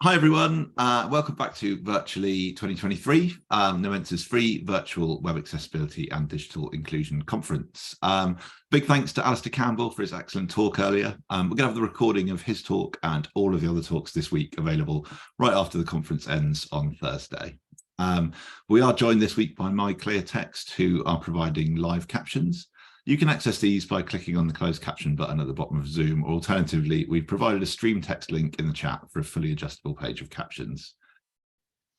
Hi everyone, welcome back to Virtually 2023, Nomentor's free virtual web accessibility and digital inclusion conference. Big thanks to Alistair Campbell for his excellent talk earlier. We're going to have the recording of his talk and all of the other talks this week available right after the conference ends on Thursday. We are joined this week by MyClearText, who are providing live captions. You can access these by clicking on the closed caption button at the bottom of Zoom, or alternatively, we've provided a stream text link in the chat for a fully adjustable page of captions.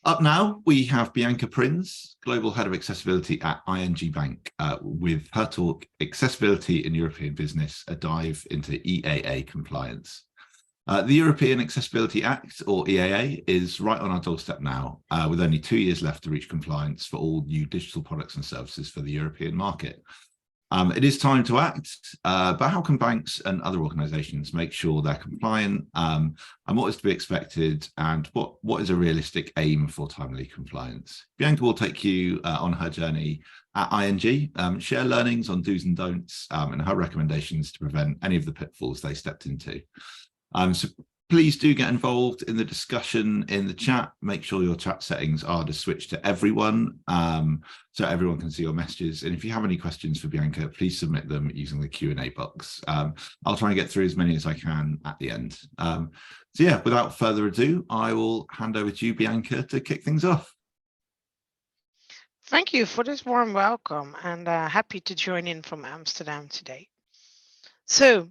Up now, we have Bianca Prins, Global Head of Accessibility at ING Bank, with her talk, Accessibility in European Business, a dive into EAA compliance. The European Accessibility Act, or EAA, is right on our doorstep now, with only 2 years left to reach compliance for all new digital products and services for the European market. It is time to act, but how can banks and other organisations make sure they're compliant, and what is to be expected, and what is a realistic aim for timely compliance? Bianca will take you on her journey at ING, share learnings on do's and don'ts, and her recommendations to prevent any of the pitfalls they stepped into. So please do get involved in the discussion in the chat. Make sure your chat settings are to switch to everyone, so everyone can see your messages. And if you have any questions for Bianca, please submit them using the Q&A box. I'll try and get through as many as I can at the end. So yeah, without further ado, I will hand over to you, Bianca, to kick things off. Thank you for this warm welcome, and happy to join in from Amsterdam today. So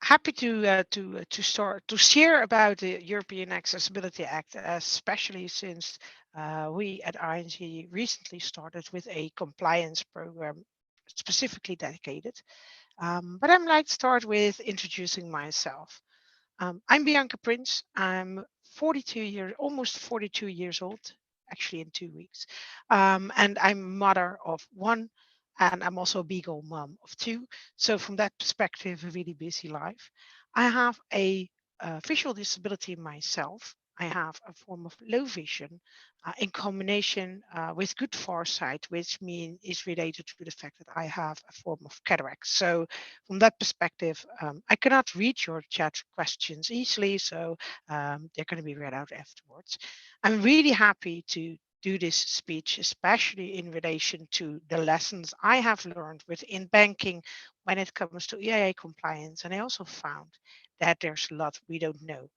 happy to start to share about the European Accessibility Act, especially since we at ING recently started with a compliance program specifically dedicated. But I'd like to start with introducing myself. I'm Bianca Prins. I'm almost 42 years old, actually in 2 weeks. And I'm mother of one, and I'm also a Beagle mom of two. So from that perspective, a really busy life. I have a visual disability myself. I have a form of low vision in combination with good foresight, which is related to the fact that I have a form of cataract. So from that perspective, I cannot read your chat questions easily, so they're going to be read out afterwards. I'm really happy to do this speech, especially in relation to the lessons I have learned within banking when it comes to EAA compliance. And I also found that there's a lot we don't know.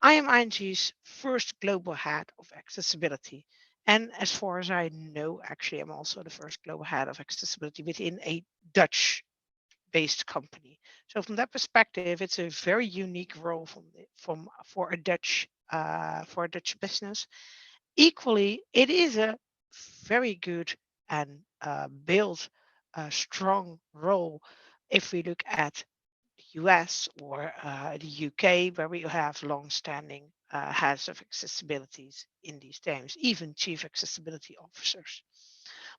I am ING's first global head of accessibility. And as far as I know, actually, I'm also the first global head of accessibility within a Dutch-based company. So from that perspective, it's a very unique role for a Dutch business. Equally, it is a very good and built a strong role if we look at the US or the UK, where we have long-standing heads of accessibilities in these terms, even chief accessibility officers.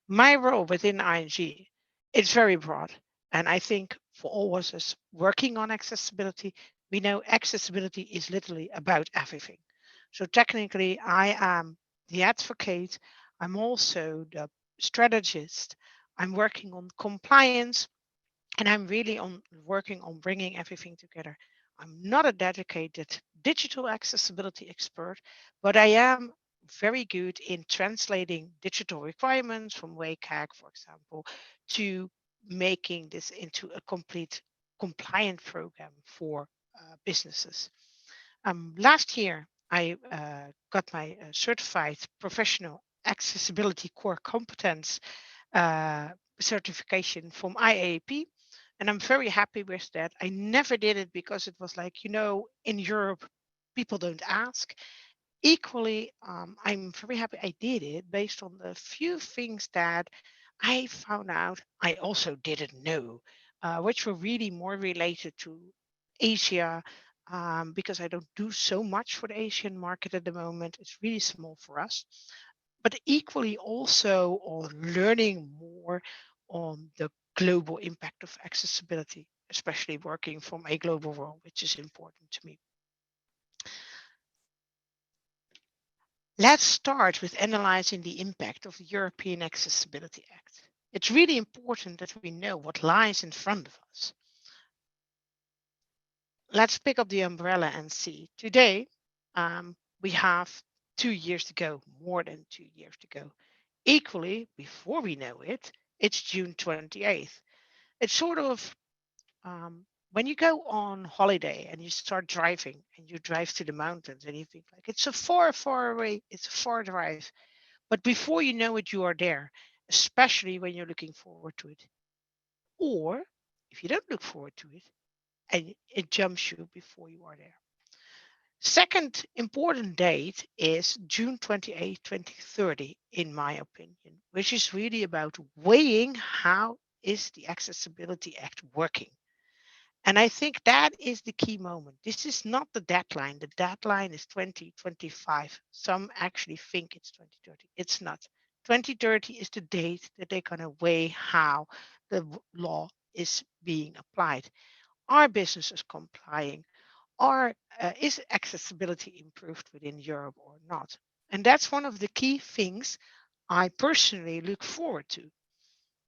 My role within ING is very broad, and I think for all of us working on accessibility, we know accessibility is literally about everything. So technically, I am the advocate. I'm also the strategist. I'm working on compliance, and I'm really working on bringing everything together. I'm not a dedicated digital accessibility expert, but I am very good in translating digital requirements from WCAG, for example, to making this into a complete compliant program for businesses. Last year, I got my certified professional accessibility core competence certification from IAP. And I'm very happy with that. I never did it because it was like, in Europe, people don't ask. Equally, I'm very happy I did it based on the few things that I found out I also didn't know, which were really more related to Asia, because I don't do so much for the Asian market at the moment. It's really small for us. But equally also on learning more on the global impact of accessibility, especially working from a global role, which is important to me. Let's start with analyzing the impact of the European Accessibility Act. It's really important that we know what lies in front of us. Let's pick up the umbrella and see. Today, We have 2 years to go, more than 2 years to go. Equally, before we know it, it's June 28th. It's sort of when you go on holiday and you start driving and you drive to the mountains and you think like it's a far, far away, it's a far drive. But before you know it, you are there, especially when you're looking forward to it. Or if you don't look forward to it and it jumps you before you are there. Second important date is June 28, 2030, in my opinion, which is really about weighing how is the Accessibility Act working. And I think that is the key moment. This is not the deadline. The deadline is 2025. Some actually think it's 2030. It's not. 2030 is the date that they're going to weigh how the law is being applied. Are businesses complying? Is accessibility improved within Europe or not? And that's one of the key things I personally look forward to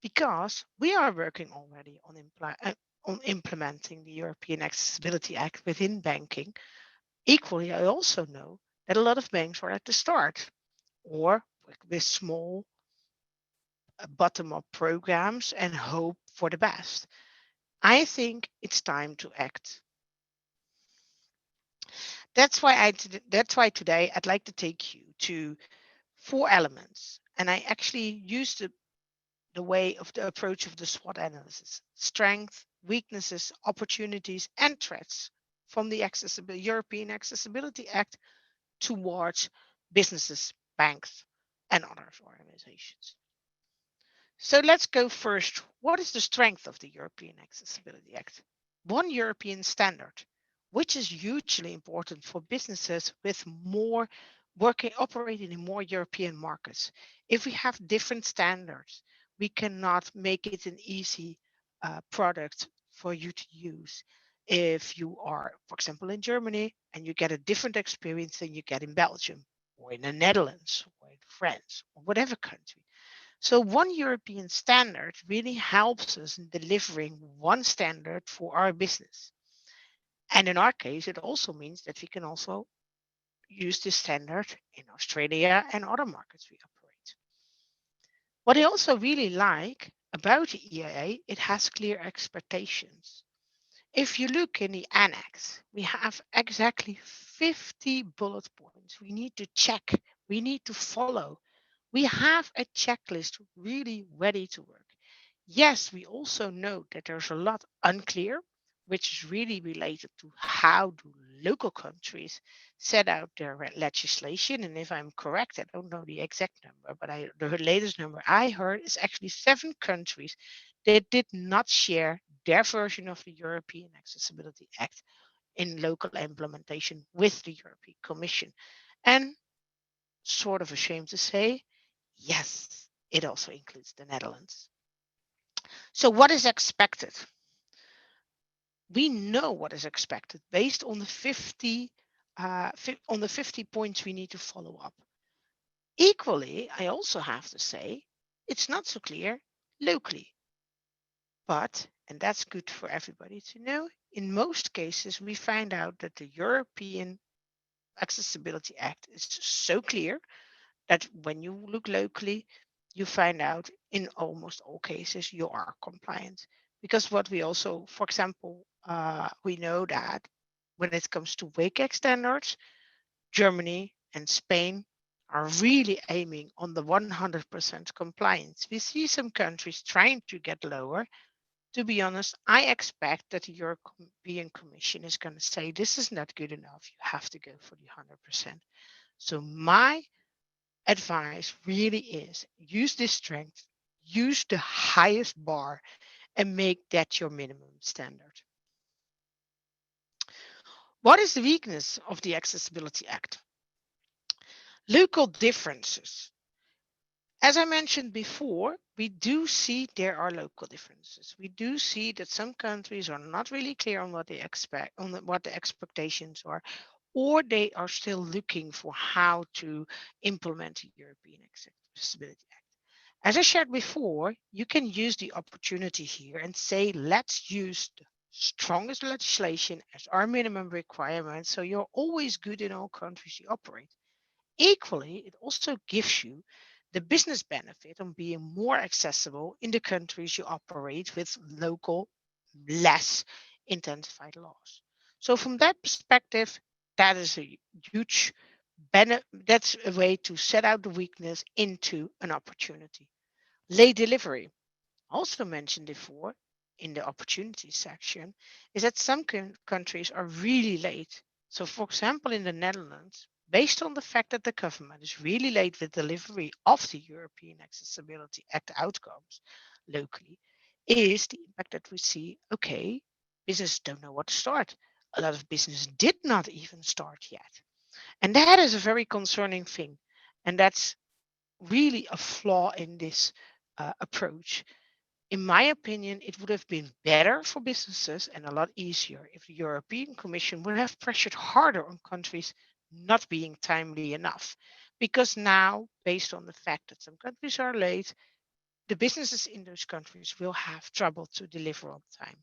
because we are working already on implementing the European Accessibility Act within banking. Equally, I also know that a lot of banks are at the start or with small bottom up programs and hope for the best. I think it's time to act. That's why today I'd like to take you to 4 elements. And I actually used the way of the approach of the SWOT analysis: strength, weaknesses, opportunities, and threats from the European Accessibility Act towards businesses, banks, and other organizations. So let's go first. What is the strength of the European Accessibility Act? One European standard, which is hugely important for businesses with more operating in more European markets. If we have different standards, we cannot make it an easy product for you to use. If you are, for example, in Germany and you get a different experience than you get in Belgium or in the Netherlands or in France or whatever country. So one European standard really helps us in delivering one standard for our business. And in our case, it also means that we can also use this standard in Australia and other markets we operate. What I also really like about the EAA, it has clear expectations. If you look in the annex, we have exactly 50 bullet points we need to check, we need to follow. We have a checklist really ready to work. Yes, we also know that there's a lot unclear, which is really related to how do local countries set out their legislation. And if I'm correct, I don't know the exact number, but the latest number I heard is actually 7 countries that did not share their version of the European Accessibility Act in local implementation with the European Commission. And sort of ashamed to say, yes, it also includes the Netherlands. So what is expected? We know what is expected based on the 50 points we need to follow up. Equally, I also have to say it's not so clear locally, but, and that's good for everybody to know, in most cases we find out that the European Accessibility Act is so clear that when you look locally, you find out in almost all cases you are compliant. Because what we also, for example, we know that when it comes to WCAG standards, Germany and Spain are really aiming on the 100% compliance. We see some countries trying to get lower. To be honest, I expect that the European Commission is going to say this is not good enough. You have to go for the 100%. So my advice really is use this strength, use the highest bar, and make that your minimum standard. What is the weakness of the Accessibility Act? Local differences. As I mentioned before, we do see there are local differences. We do see that some countries are not really clear on what they expect, on what the expectations are, or they are still looking for how to implement the European Accessibility Act. As I shared before, you can use the opportunity here and say, let's use strongest legislation as our minimum requirement, so you're always good in all countries you operate. Equally, it also gives you the business benefit on being more accessible in the countries you operate with local, less intensified laws. So, from that perspective, that is a huge that's a way to set out the weakness into an opportunity. Late delivery, also mentioned before in the opportunities section, is that some countries are really late. So, for example, in the Netherlands, based on the fact that the government is really late with delivery of the European Accessibility Act outcomes locally, is the impact that we see okay, businesses don't know what to start. A lot of business did not even start yet. And that is a very concerning thing. And that's really a flaw in this approach. In my opinion, it would have been better for businesses and a lot easier if the European Commission would have pressured harder on countries not being timely enough. Because now, based on the fact that some countries are late, the businesses in those countries will have trouble to deliver on time.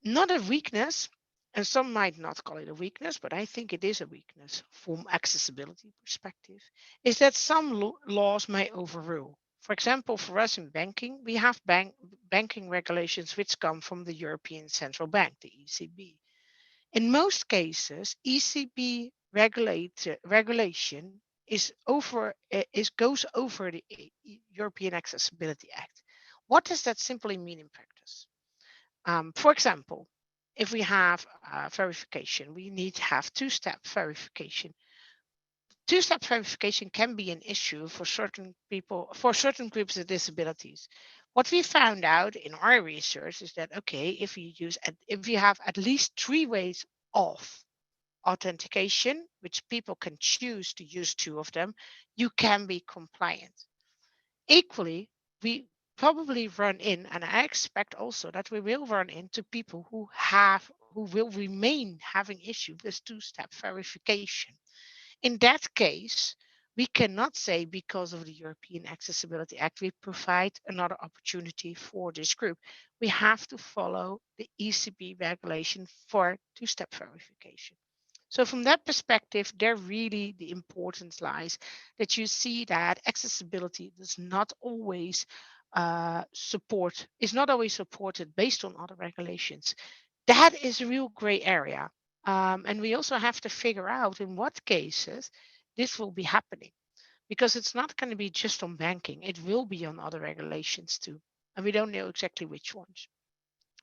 Not a weakness, and some might not call it a weakness, but I think it is a weakness from accessibility perspective, is that some laws may overrule. For example, for us in banking, we have banking regulations which come from the European Central Bank, the ECB. In most cases, ECB regulation goes over the European Accessibility Act. What does that simply mean in practice? For example, if we have verification, we need to have two-step verification. Two-step verification can be an issue for certain people, for certain groups of disabilities. What we found out in our research is that, okay, if you have at least 3 ways of authentication, which people can choose to use 2 of them, you can be compliant. Equally, we probably run in, and I expect also that we will run into people who will remain having issues with two-step verification. In that case, we cannot say because of the European Accessibility Act, we provide another opportunity for this group. We have to follow the ECB regulation for two-step verification. So from that perspective, there really the importance lies that you see that accessibility does not always is not always supported based on other regulations. That is a real gray area. And we also have to figure out in what cases this will be happening because it's not going to be just on banking, it will be on other regulations too. And we don't know exactly which ones.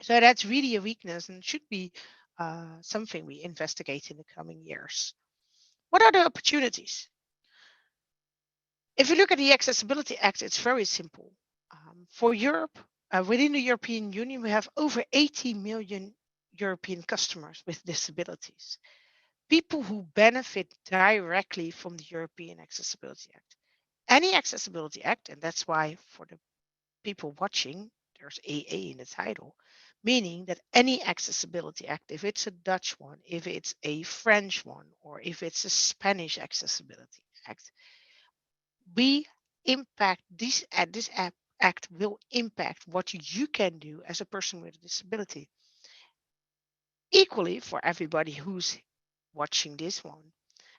So that's really a weakness and should be something we investigate in the coming years. What are the opportunities? If you look at the Accessibility Act, it's very simple. For Europe, within the European Union, we have over 80 million European customers with disabilities, people who benefit directly from the European Accessibility Act. Any Accessibility Act, and that's why for the people watching, there's EAA in the title, meaning that any accessibility act, if it's a Dutch one, if it's a French one, or if it's a Spanish accessibility act, we impact this act will impact what you can do as a person with a disability. Equally, for everybody who's watching this one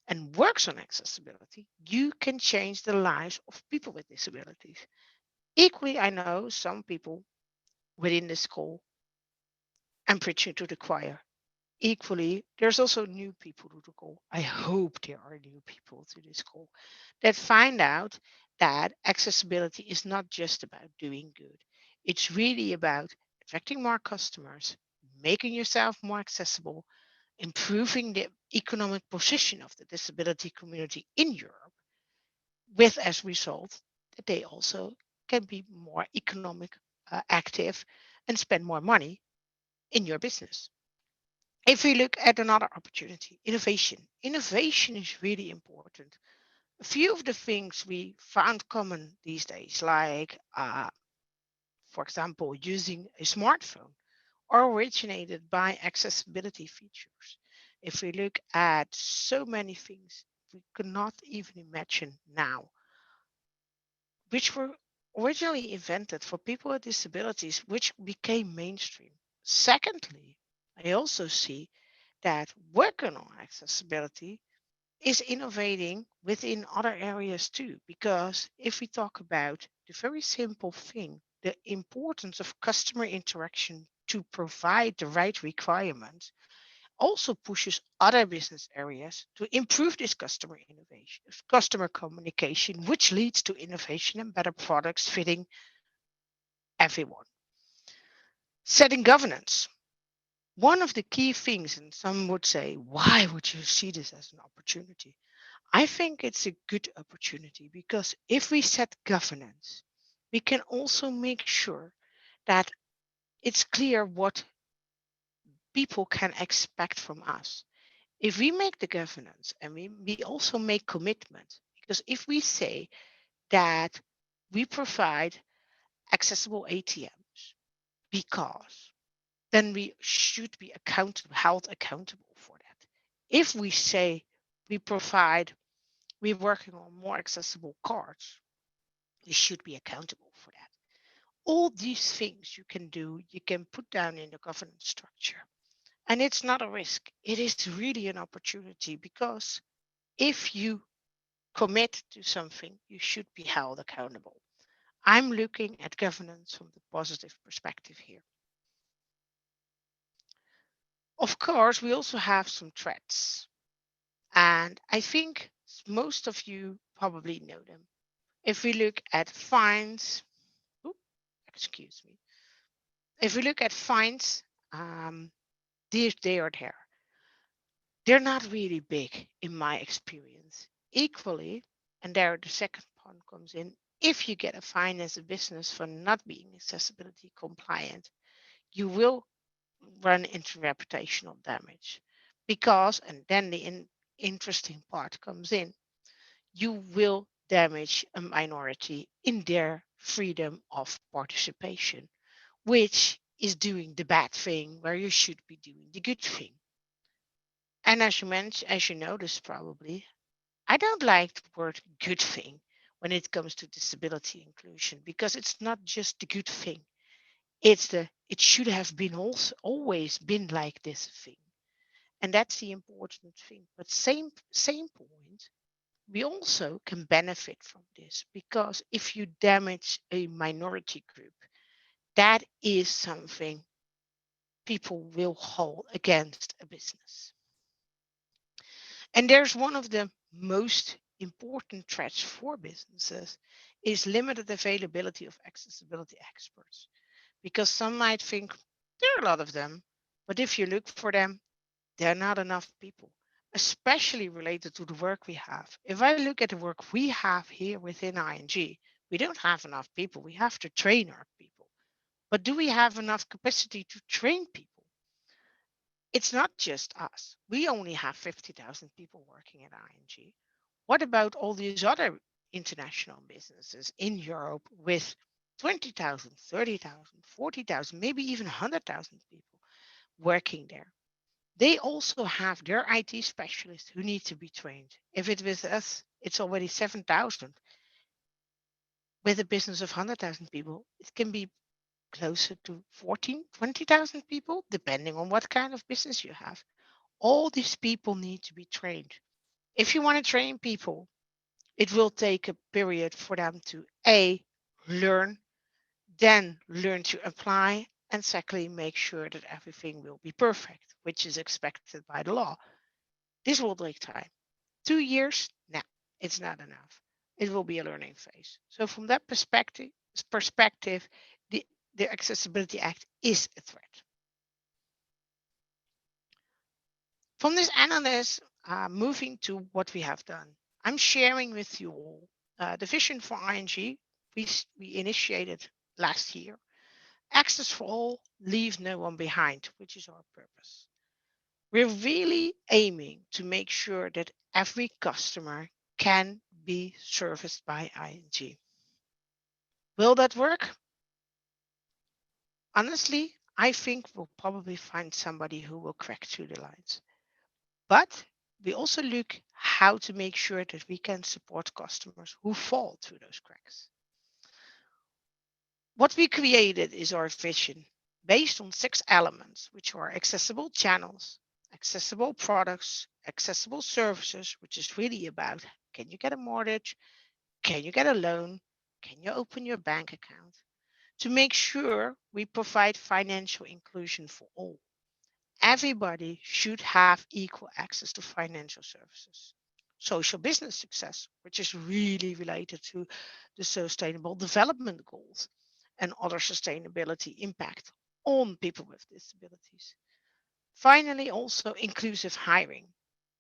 and works on accessibility, you can change the lives of people with disabilities. Equally, I know some people within this call and preaching to the choir. Equally, there's also new people to the call. I hope there are new people to this call that find out that accessibility is not just about doing good. It's really about attracting more customers, making yourself more accessible, improving the economic position of the disability community in Europe, with as result that they also can be more economic active and spend more money in your business. If we look at another opportunity, innovation is really important. A few of the things we found common these days, like, for example, using a smartphone, are originated by accessibility features. If we look at so many things we could not even imagine now, which were originally invented for people with disabilities, which became mainstream. Secondly, I also see that working on accessibility is innovating within other areas too. Because if we talk about the very simple thing, the importance of customer interaction to provide the right requirements also pushes other business areas to improve this customer innovation, customer communication, which leads to innovation and better products fitting everyone. Setting governance. One of the key things, and some would say, why would you see this as an opportunity? I think it's a good opportunity because if we set governance, we can also make sure that it's clear what people can expect from us. If we make the governance and we also make commitment, because if we say that we provide accessible ATMs because then we should be held accountable for that. If we say we're working on more accessible cards, we should be accountable for that. All these things you can do, you can put down in the governance structure. And it's not a risk. It is really an opportunity because if you commit to something, you should be held accountable. I'm looking at governance from the positive perspective here. Of course, we also have some threats. And I think most of you probably know them. If we look at fines, ooh, excuse me. If we look at fines, um, they are there. They're not really big in my experience. Equally, and there the second point comes in, if you get a fine as a business for not being accessibility compliant, you will run into reputational damage because, and then the interesting part comes in, you will damage a minority in their freedom of participation, which is doing the bad thing where you should be doing the good thing. And as you mentioned, as you noticed probably, I don't like the word good thing when it comes to disability inclusion because it's not just the good thing. It should have been also always been like this thing. And that's the important thing. But same point, we also can benefit from this because if you damage a minority group, that is something people will hold against a business. And there's one of the most important threats for businesses is limited availability of accessibility experts. Because some might think there are a lot of them, but if you look for them, there are not enough people, especially related to the work we have. If I look at the work we have here within ING, we don't have enough people. We have to train our people. But do we have enough capacity to train people? It's not just us. We only have 50,000 people working at ING. What about all these other international businesses in Europe with 20,000, 30,000, 40,000, maybe even 100,000 people working there? They also have their IT specialists who need to be trained. If it's with us, it's already 7,000. With a business of 100,000 people, it can be closer to 14, 20,000 people, depending on what kind of business you have. All these people need to be trained. If you want to train people, it will take a period for them to A, learn, then learn to apply, and secondly, make sure that everything will be perfect, which is expected by the law. This will take time. 2 years? No, it's not enough. It will be a learning phase. So from that perspective, the, the Accessibility Act is a threat. From this analysis, moving to what we have done, I'm sharing with you all the vision for ING we initiated last year. Access for all, leave no one behind, which is our purpose. We're really aiming to make sure that every customer can be serviced by ING. Will that work? Honestly, I think we'll probably find somebody who will crack through the lines. But we also look how to make sure that we can support customers who fall through those cracks. What we created is our vision based on 6 elements, which are accessible channels, accessible products, accessible services, which is really about can you get a mortgage? Can you get a loan? Can you open your bank account? To make sure we provide financial inclusion for all. Everybody should have equal access to financial services. Social business success, which is really related to the sustainable development goals and other sustainability impact on people with disabilities. Finally, also inclusive hiring.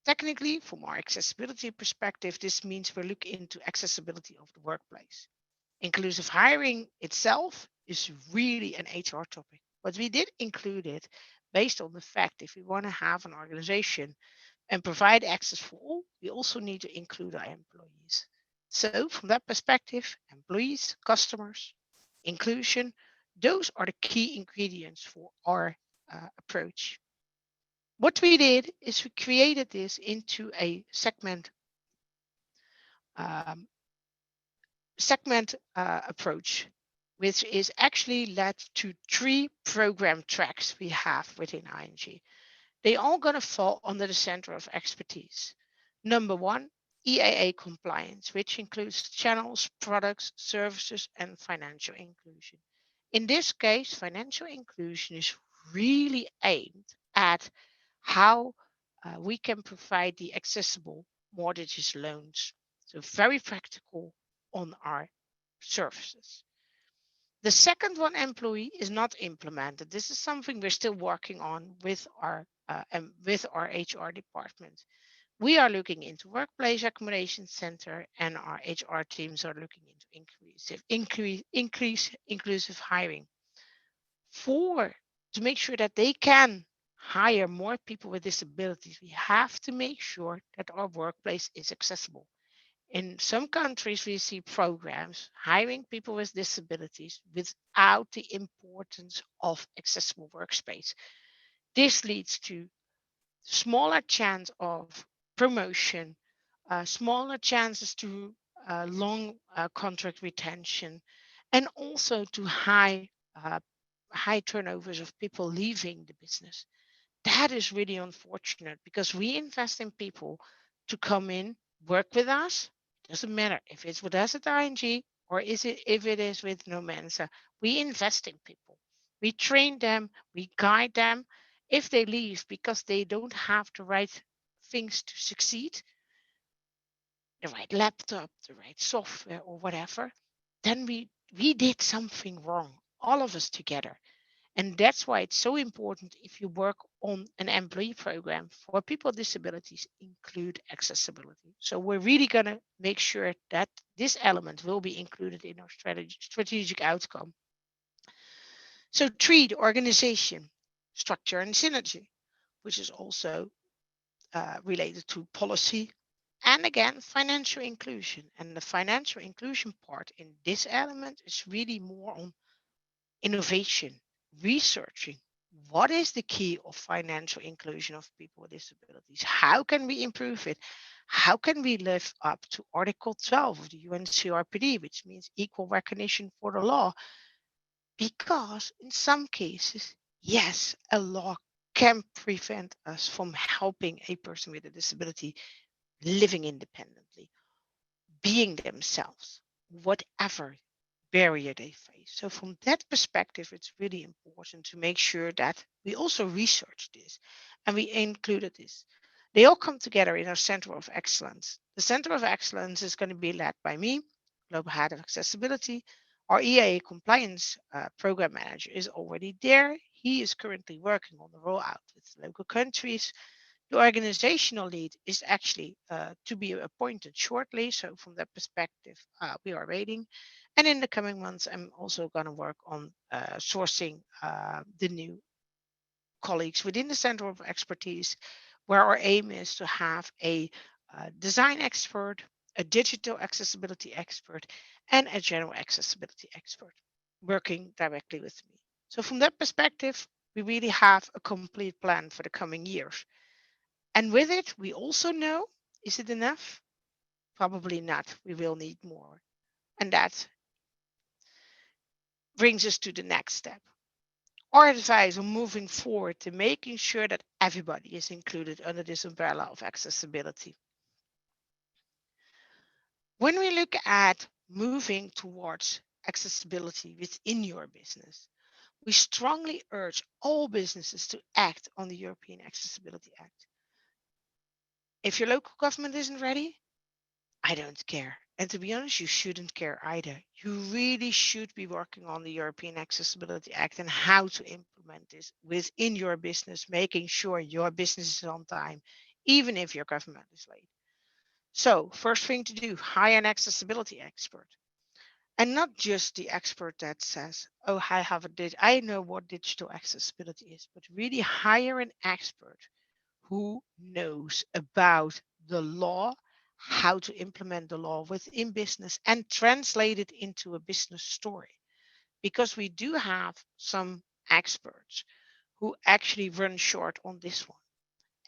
Technically, from our accessibility perspective, this means we look into accessibility of the workplace. Inclusive hiring itself is really an HR topic, but we did include it based on the fact if we want to have an organization and provide access for all, we also need to include our employees. So, from that perspective, employees, customers, inclusion, those are the key ingredients for our approach. What we did is we created this into a um, segment approach, which is actually led to 3 program tracks we have within ING. They all going to fall under the center of expertise. Number 1, EAA compliance, which includes channels, products, services, and financial inclusion. In this case, financial inclusion is really aimed at how we can provide the accessible mortgages loans. So very practical on our services. The second one, employee, is not implemented. This is something we're still working on with our HR department. We are looking into workplace accommodation center, and our HR teams are looking into inclusive hiring for to make sure that they can hire more people with disabilities. We have to make sure that our workplace is accessible. In some countries, we see programs hiring people with disabilities without the importance of accessible workspace. This leads to smaller chance of promotion, smaller chances to long contract retention, and also to high turnovers of people leaving the business. That is really unfortunate because we invest in people to come in, work with us. It doesn't matter if it's with us at ING or is it if it is with Nomensa. We invest in people. We train them, we guide them. If they leave because they don't have the right things to succeed, the right laptop, the right software, or whatever, then we did something wrong, all of us together. And that's why it's so important if you work on an employee program for people with disabilities, include accessibility. So we're really going to make sure that this element will be included in our strategic outcome. So 3, the organization, structure and synergy, which is also related to policy and again, financial inclusion. And the financial inclusion part in this element is really more on innovation, researching what is the key of financial inclusion of people with disabilities? How can we improve it? How can we live up to Article 12 of the UNCRPD, which means equal recognition for the law? Because in some cases, yes, a law can prevent us from helping a person with a disability living independently, being themselves, whatever barrier they face. So from that perspective, it's really important to make sure that we also research this and we included this. They all come together in our Center of Excellence. The Center of Excellence is going to be led by me, Global Head of Accessibility. Our EAA compliance program manager is already there. He is currently working on the rollout with local countries. The organizational lead is actually to be appointed shortly. So from that perspective, we are waiting. And in the coming months, I'm also going to work on sourcing the new colleagues within the Center of Expertise, where our aim is to have a design expert, a digital accessibility expert, and a general accessibility expert working directly with me. So from that perspective, we really have a complete plan for the coming years. And with it, we also know, is it enough? Probably not. We will need more. And that brings us to the next step. Our advice on moving forward to making sure that everybody is included under this umbrella of accessibility. When we look at moving towards accessibility within your business, we strongly urge all businesses to act on the European Accessibility Act. If your local government isn't ready, I don't care. And to be honest, you shouldn't care either. You really should be working on the European Accessibility Act and how to implement this within your business, making sure your business is on time, even if your government is late. So, first thing to do, hire an accessibility expert. And not just the expert that says, oh, I know what digital accessibility is, but really hire an expert who knows about the law, how to implement the law within business and translate it into a business story. Because we do have some experts who actually run short on this one.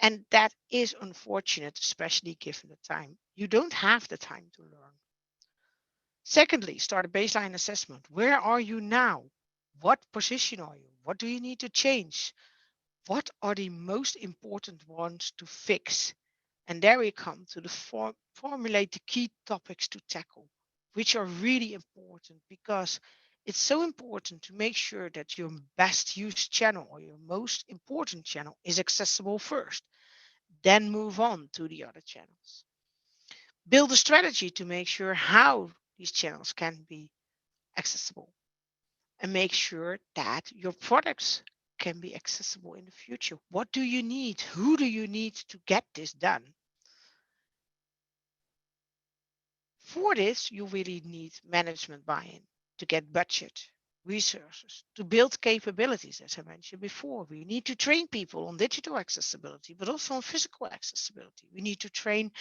And that is unfortunate, especially given the time. You don't have the time to learn. Secondly, start a baseline assessment. Where are you now? What position are you? What do you need to change? What are the most important ones to fix? And there we come to the formulate the key topics to tackle, which are really important because it's so important to make sure that your best used channel or your most important channel is accessible first, then move on to the other channels. Build a strategy to make sure how these channels can be accessible and make sure that your products can be accessible in the future. What do you need? Who do you need to get this done? For this, you really need management buy-in to get budget, resources, to build capabilities, as I mentioned before. We need to train people on digital accessibility, but also on physical accessibility. We need to train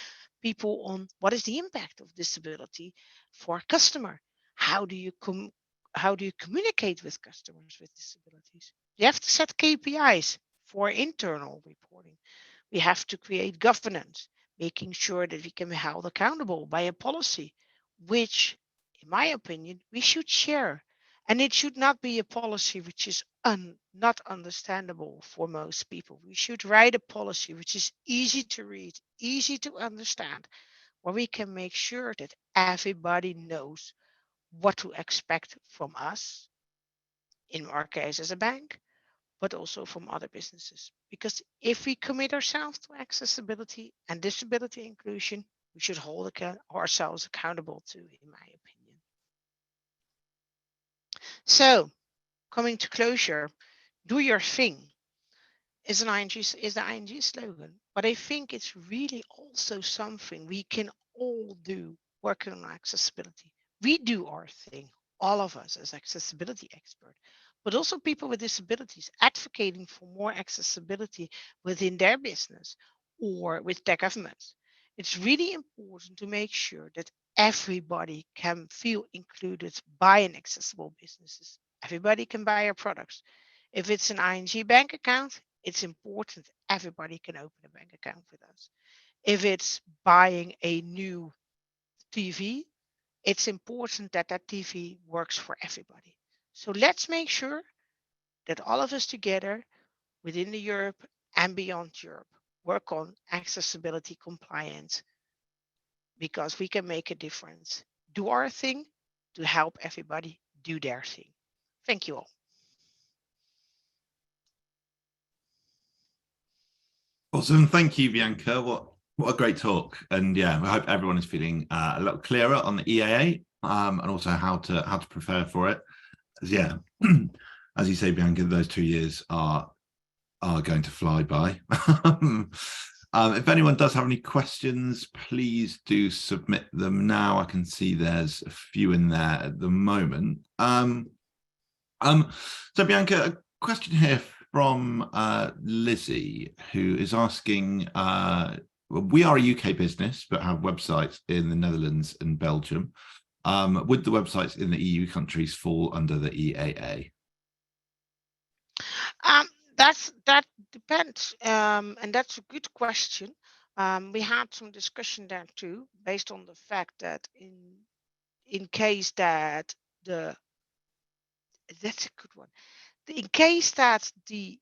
people on what is the impact of disability for a customer. How do you communicate with customers with disabilities? You have to set KPIs for internal reporting. We have to create governance, making sure that we can be held accountable by a policy, which, in my opinion, we should share. And it should not be a policy which is not understandable for most people. We should write a policy which is easy to read, easy to understand, where we can make sure that everybody knows what to expect from us, in our case as a bank, but also from other businesses. Because if we commit ourselves to accessibility and disability inclusion, we should hold ourselves accountable too, in my opinion. So, coming to closure, do your thing is the ING slogan, but I think it's really also something we can all do working on accessibility. We do our thing, all of us as accessibility experts, but also people with disabilities advocating for more accessibility within their business or with their governments. It's really important to make sure that everybody can feel included by an accessible businesses. Everybody can buy our products. If it's an ING bank account, it's important everybody can open a bank account with us. If it's buying a new TV, it's important that that TV works for everybody. So let's make sure that all of us together within the Europe and beyond Europe work on accessibility compliance because we can make a difference. Do our thing to help everybody do their thing. Thank you all. Awesome. Thank you, Bianca. What a great talk. And yeah, I hope everyone is feeling a little clearer on the EAA and also how to prepare for it. Yeah, as you say, Bianca, those 2 years are going to fly by. If anyone does have any questions, please do submit them now. I can see there's a few in there at the moment. So Bianca, a question here from Lizzie, who is asking, we are a UK business, but have websites in the Netherlands and Belgium. Would the websites in the EU countries fall under the EAA? That depends, and that's a good question. We had some discussion there too, based on the fact that in case that That's a good one. In case that the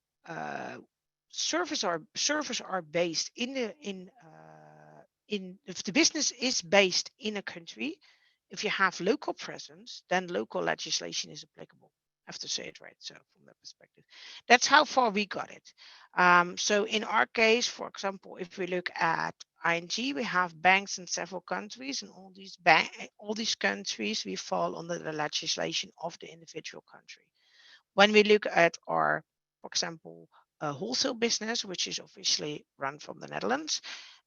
servers are based if the business is based in a country, if you have local presence, then local legislation is applicable. I have to say it right. So from that perspective, that's how far we got it. So in our case, for example, if we look at ING, we have banks in several countries, and all these countries we fall under the legislation of the individual country. When we look at our, for example, wholesale business, which is officially run from the Netherlands,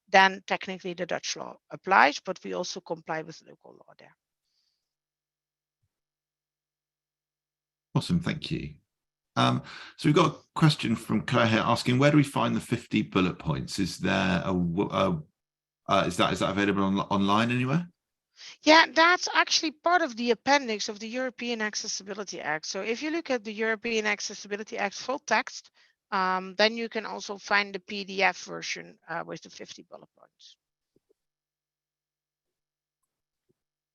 then technically the Dutch law applies, but we also comply with local law there. Awesome, thank you. So we've got a question from Claire here asking, where do we find the 50 bullet points? Is there is that available online anywhere? Yeah, that's actually part of the appendix of the European Accessibility Act. So if you look at the European Accessibility Act full text, then you can also find the PDF version with the 50 bullet points.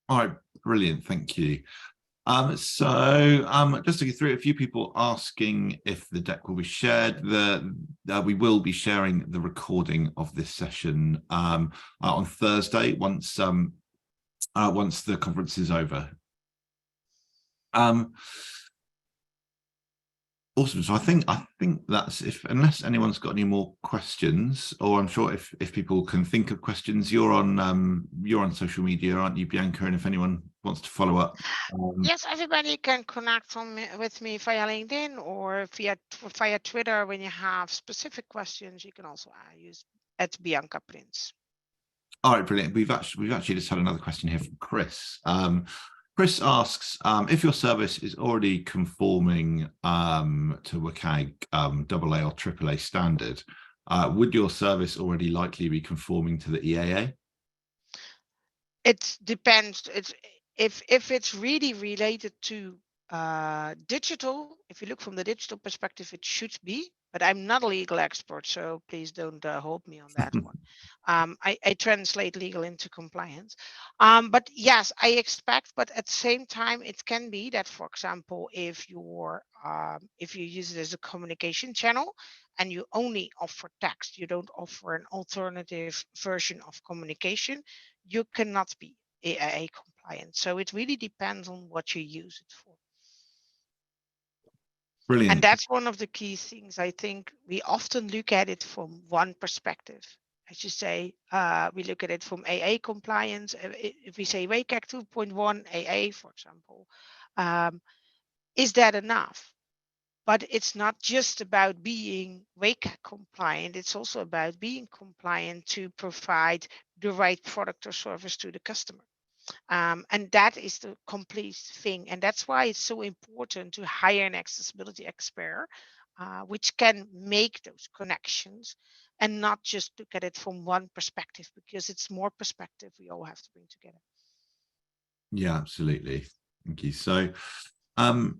All right, brilliant, thank you. Just looking through, a few people asking if the deck will be shared. We will be sharing the recording of this session on Thursday once the conference is over. Awesome. So I think that's unless anyone's got any more questions, or I'm sure if people can think of questions, you're on social media, aren't you, Bianca? And if anyone wants to follow up. Yes, everybody can connect with me via LinkedIn or via Twitter. When you have specific questions, you can also use at Bianca Prins. All right, brilliant. We've actually just had another question here from Chris. Chris asks, if your service is already conforming to WCAG AA or AAA standard, would your service already likely be conforming to the EAA? It depends. If it's really related to digital, if you look from the digital perspective, it should be. But I'm not a legal expert, so please don't hold me on that one. I translate legal into compliance. But yes, I expect, but at the same time, it can be that, for example, if you use it as a communication channel and you only offer text, you don't offer an alternative version of communication, you cannot be EAA compliant. So it really depends on what you use it for. Brilliant. And that's one of the key things. I think we often look at it from one perspective. As you say, we look at it from AA compliance. If we say WCAG 2.1 AA, for example, is that enough? But it's not just about being WCAG compliant. It's also about being compliant to provide the right product or service to the customer. And that is the complete thing. And that's why it's so important to hire an accessibility expert, which can make those connections and not just look at it from one perspective, because it's more perspective we all have to bring together. Yeah, absolutely. Thank you. So, so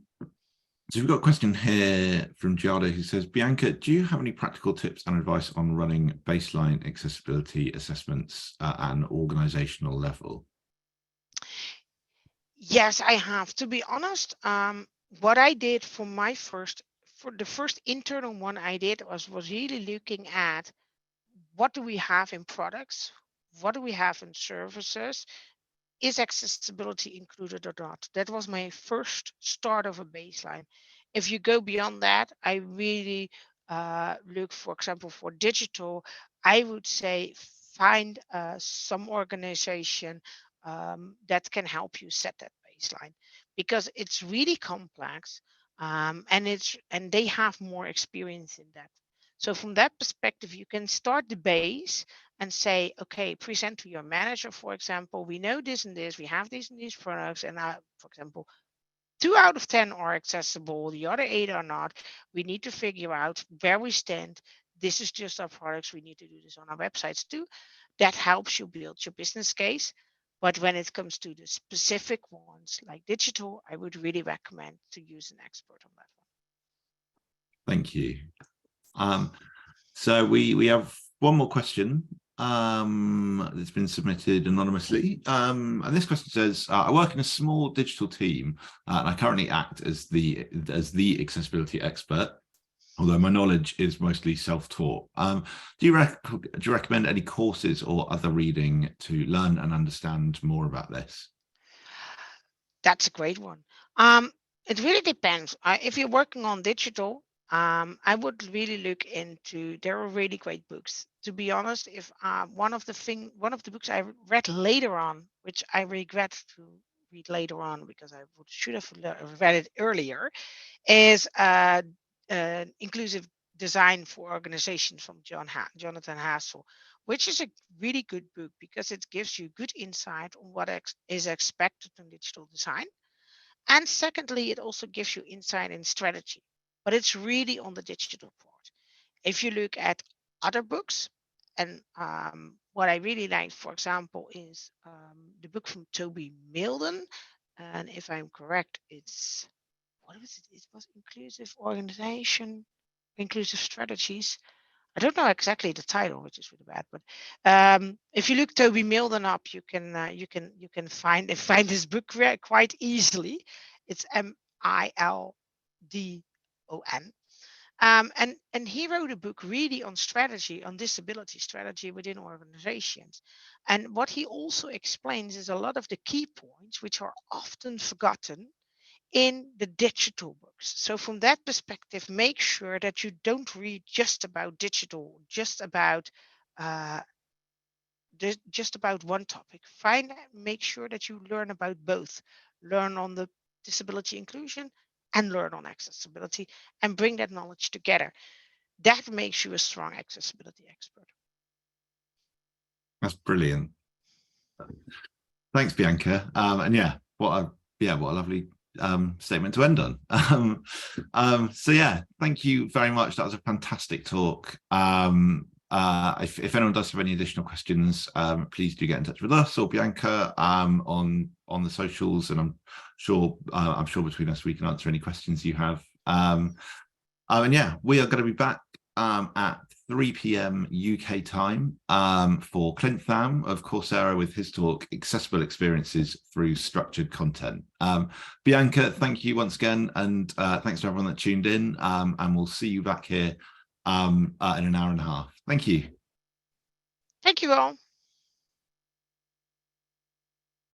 we've got a question here from Giada who says, Bianca, do you have any practical tips and advice on running baseline accessibility assessments at an organizational level? Yes, I have. To be honest, what I did for the first internal one I did was really looking at what do we have in products, what do we have in services, is accessibility included or not? That was my first start of a baseline. If you go beyond that, I really look, for example, for digital, I would say find some organization that can help you set that baseline, because it's really complex, and they have more experience in that. So from that perspective, you can start the base and say, okay, present to your manager, for example, we know this and this, we have these and these products, and for example, 2 out of 10 are accessible, the other 8 are not. We need to figure out where we stand. This is just our products. We need to do this on our websites too. That helps you build your business case. But when it comes to the specific ones like digital, I would really recommend to use an expert on that one. Thank you. So we have one more question It's been submitted anonymously. And this question says, I work in a small digital team, and I currently act as the accessibility expert, although my knowledge is mostly self-taught. Do you recommend any courses or other reading to learn and understand more about this? That's a great one. It really depends. If you're working on digital, I would really look into. There are really great books. To be honest, if one of the books I read later on, which I regret to read later on because I should have read it earlier, is Inclusive Design for Organizations from Jonathan Hassel, which is a really good book because it gives you good insight on what is expected in digital design. And secondly, it also gives you insight in strategy, but it's really on the digital part. If you look at other books, and what I really like, for example, is the book from Toby Milden. And if I'm correct, it's what was it? It was inclusive organization, inclusive strategies. I don't know exactly the title, which is really bad. But if you look Toby Milden up, you can find this book quite easily. It's Mildon. And he wrote a book really on strategy, on disability strategy within organizations. And what he also explains is a lot of the key points which are often forgotten in the digital books. So from that perspective, make sure that you don't read just about digital, uh, just about one topic. Make sure that you learn about both. Learn on the disability inclusion and learn on accessibility, and bring that knowledge together. That makes you a strong accessibility expert. That's brilliant. Thanks, Bianca. And what a lovely statement to end on. So yeah, thank you very much. That was a fantastic talk. If anyone does have any additional questions, please do get in touch with us or Bianca on the socials, and I'm sure between us we can answer any questions you have. And yeah, we are going to be back at 3 p.m. UK time for Clint Tham of Coursera with his talk, Accessible Experiences Through Structured Content. Bianca, thank you once again, and thanks to everyone that tuned in, and we'll see you back here in an hour and a half. Thank you. Thank you all.